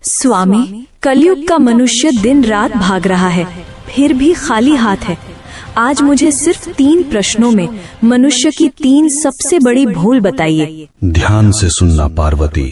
स्वामी, कलयुग का मनुष्य दिन रात भाग रहा है, फिर भी खाली हाथ है। आज मुझे सिर्फ 3 प्रश्नों में मनुष्य की 3 सबसे बड़ी भूल बताइए। ध्यान से सुनना पार्वती,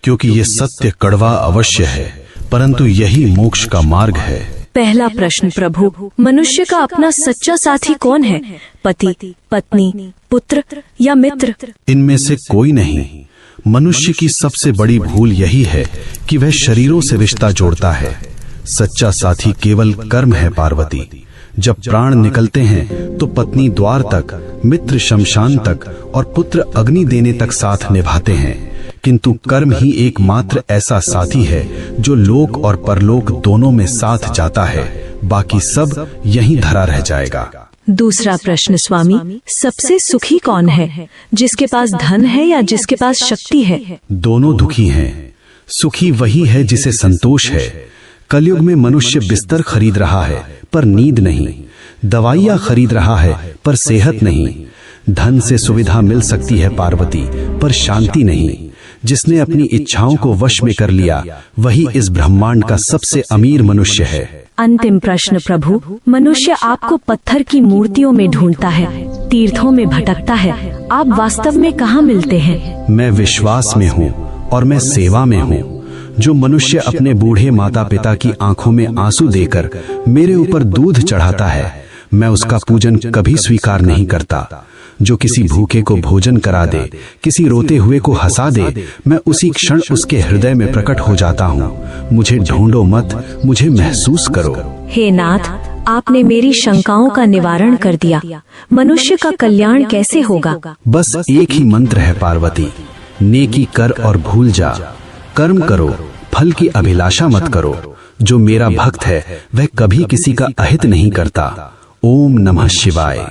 क्योंकि ये सत्य कड़वा अवश्य है, परंतु यही मोक्ष का मार्ग है। पहला प्रश्न प्रभु, मनुष्य का अपना सच्चा साथी कौन है? पति, पत्नी, पुत्र या मित्र? इनमें से कोई नहीं। मनुष्य की सबसे बड़ी भूल यही है कि वह शरीरों से रिश्ता जोड़ता है। सच्चा साथी केवल कर्म है पार्वती। जब प्राण निकलते हैं तो पत्नी द्वार तक, मित्र शमशान तक और पुत्र अग्नि देने तक साथ निभाते हैं, किंतु कर्म ही एकमात्र ऐसा साथी है जो लोक और परलोक दोनों में साथ जाता है। बाकी सब यहीं धरा रह जाएगा। दूसरा प्रश्न स्वामी, सबसे सुखी कौन है? जिसके पास धन है या जिसके पास शक्ति है? दोनों दुखी हैं। सुखी वही है जिसे संतोष है। कलयुग में मनुष्य बिस्तर खरीद रहा है पर नींद नहीं, दवाइयाँ खरीद रहा है पर सेहत नहीं। धन से सुविधा मिल सकती है पार्वती, पर शांति नहीं। जिसने अपनी इच्छाओं को वश में कर लिया वही इस ब्रह्मांड का सबसे अमीर मनुष्य है। अंतिम प्रश्न प्रभु, मनुष्य आपको पत्थर की मूर्तियों में ढूंढता है, तीर्थों में भटकता है, आप वास्तव में कहाँ मिलते हैं? मैं विश्वास में हूँ और मैं सेवा में हूँ। जो मनुष्य अपने बूढ़े माता पिता की आंखों में आंसू देकर मेरे ऊपर दूध चढ़ाता है, मैं उसका पूजन कभी स्वीकार नहीं करता। जो किसी भूखे को भोजन करा दे, किसी रोते हुए को हंसा दे, मैं उसी क्षण उसके हृदय में प्रकट हो जाता हूँ। मुझे ढूंढो मत, मुझे महसूस करो। हे नाथ, आपने मेरी शंकाओं का निवारण कर दिया। मनुष्य का कल्याण कैसे होगा? बस एक ही मंत्र है पार्वती, नेकी कर और भूल जा। कर्म करो, फल की अभिलाषा मत करो। जो मेरा भक्त है वह कभी किसी का अहित नहीं करता। ओम नमः शिवाय।